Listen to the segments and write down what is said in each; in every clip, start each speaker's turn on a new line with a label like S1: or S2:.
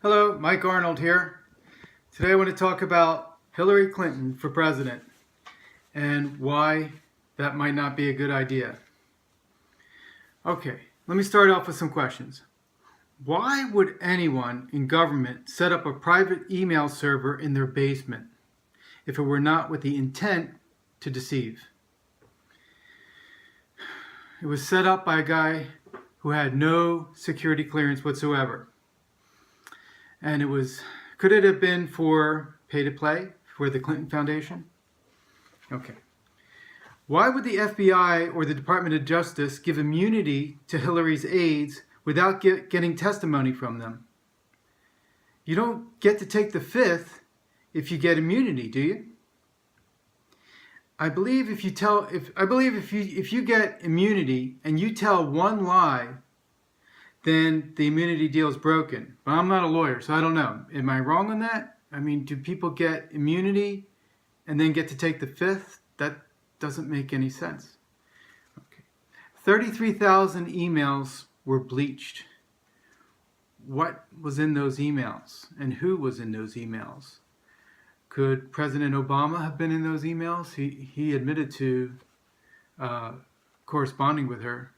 S1: Hello, Mike Arnold here. Today I want to talk about Hillary Clinton for president and why that might not be a good idea. Okay, let me start off with some questions. Why would anyone in government set up a private email server in their basement if it were not with the intent to deceive? It was set up by a guy who had no security clearance whatsoever. And could it have been for pay to play for the Clinton Foundation? Okay. Why would the FBI or the Department of Justice give immunity to Hillary's aides without getting testimony from them? You don't get to take the fifth if you get immunity, do you? I believe if you get immunity and you tell one lie, then the immunity deal is broken. But I'm not a lawyer, so I don't know. Am I wrong on that? I mean, do people get immunity and then get to take the fifth? That doesn't make any sense. Okay. 33,000 emails were bleached. What was in those emails? And who was in those emails? Could President Obama have been in those emails? He admitted to corresponding with her,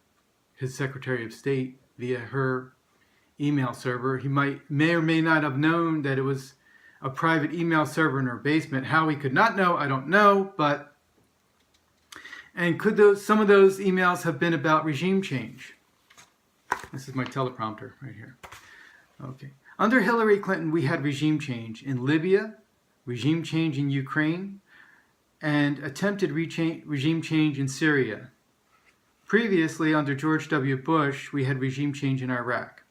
S1: his Secretary of State, via her email server. He may or may not have known that it was a private email server in her basement. How he could not know, I don't know. And could some of those emails have been about regime change? This is my teleprompter right here. Okay. Under Hillary Clinton, we had regime change in Libya, regime change in Ukraine, and attempted regime change in Syria. Previously, under George W. Bush, we had regime change in Iraq.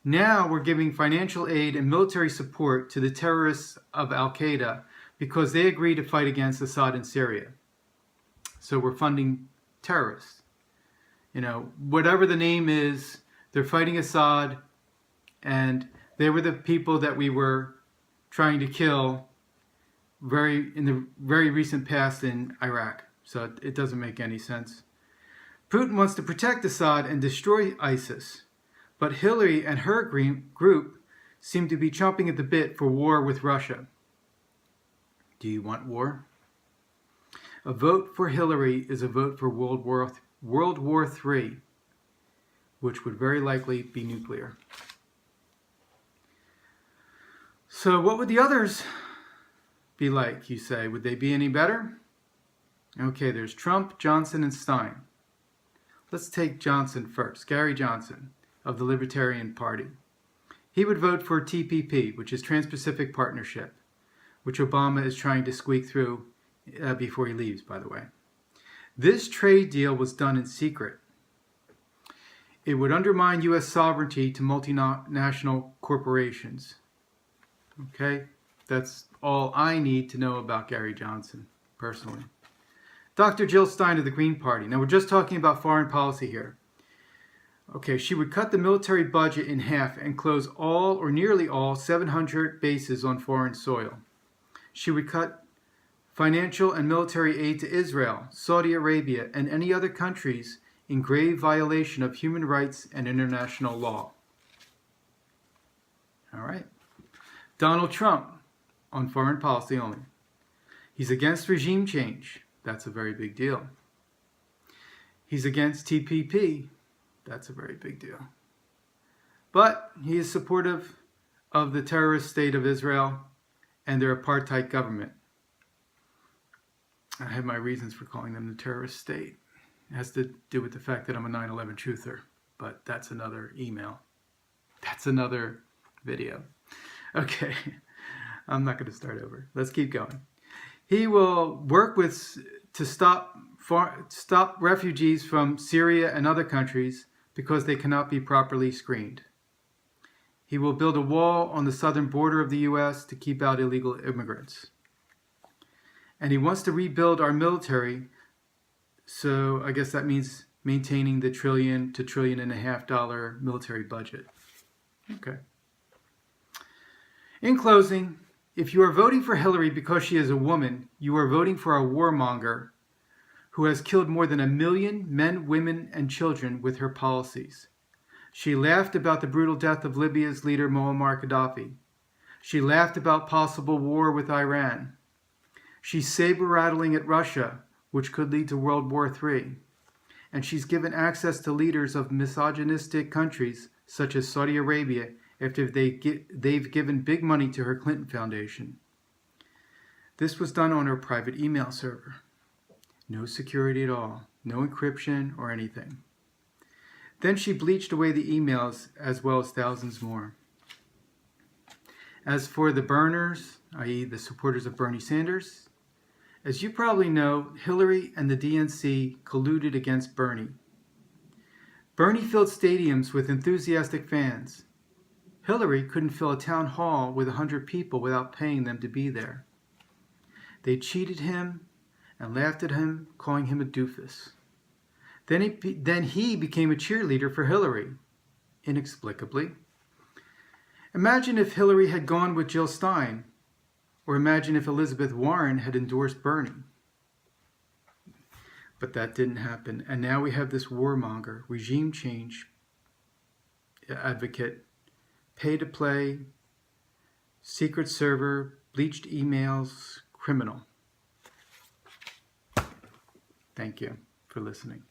S1: Now we're giving financial aid and military support to the terrorists of Al-Qaeda because they agree to fight against Assad in Syria. So we're funding terrorists. You know, whatever the name is, they're fighting Assad, and they were the people that we were trying to kill in the very recent past in Iraq. So it doesn't make any sense. Putin wants to protect Assad and destroy ISIS, but Hillary and her group seem to be chomping at the bit for war with Russia. Do you want war? A vote for Hillary is a vote for World War III, which would very likely be nuclear. So what would the others be like, you say? Would they be any better? Okay, there's Trump, Johnson, and Stein. Let's take Johnson first, Gary Johnson of the Libertarian Party. He would vote for TPP, which is Trans-Pacific Partnership, which Obama is trying to squeak through before he leaves, by the way. This trade deal was done in secret. It would undermine U.S. sovereignty to multinational corporations. Okay, that's all I need to know about Gary Johnson, personally. Dr. Jill Stein of the Green Party. Now, we're just talking about foreign policy here. Okay, she would cut the military budget in half and close all or nearly all 700 bases on foreign soil. She would cut financial and military aid to Israel, Saudi Arabia, and any other countries in grave violation of human rights and international law. All right. Donald Trump on foreign policy only. He's against regime change. That's a very big deal. He's against TPP. That's a very big deal. But he is supportive of the terrorist state of Israel and their apartheid government. I have my reasons for calling them the terrorist state. It has to do with the fact that I'm a 9/11 truther, but that's another email. That's another video. Okay, I'm not going to start over. Let's keep going. He will work to stop refugees from Syria and other countries because they cannot be properly screened. He will build a wall on the southern border of the U.S. to keep out illegal immigrants. And he wants to rebuild our military, so I guess that means maintaining the $1 trillion to $1.5 trillion military budget. Okay. In closing, if you are voting for Hillary because she is a woman, you are voting for a warmonger who has killed more than 1 million men, women, and children with her policies. She laughed about the brutal death of Libya's leader Muammar Gaddafi. She laughed about possible war with Iran. She's saber-rattling at Russia, which could lead to World War III. And she's given access to leaders of misogynistic countries, such as Saudi Arabia, after they've given big money to her Clinton Foundation. This was done on her private email server. No security at all, no encryption or anything. Then she bleached away the emails as well as thousands more. As for the burners, i.e. the supporters of Bernie Sanders, as you probably know, Hillary and the DNC colluded against Bernie. Bernie filled stadiums with enthusiastic fans. Hillary couldn't fill a town hall with 100 people without paying them to be there. They cheated him and laughed at him, calling him a doofus. Then he became a cheerleader for Hillary, inexplicably. Imagine if Hillary had gone with Jill Stein, or imagine if Elizabeth Warren had endorsed Bernie. But that didn't happen, and now we have this warmonger, regime change advocate, pay to play, secret server, bleached emails, criminal. Thank you for listening.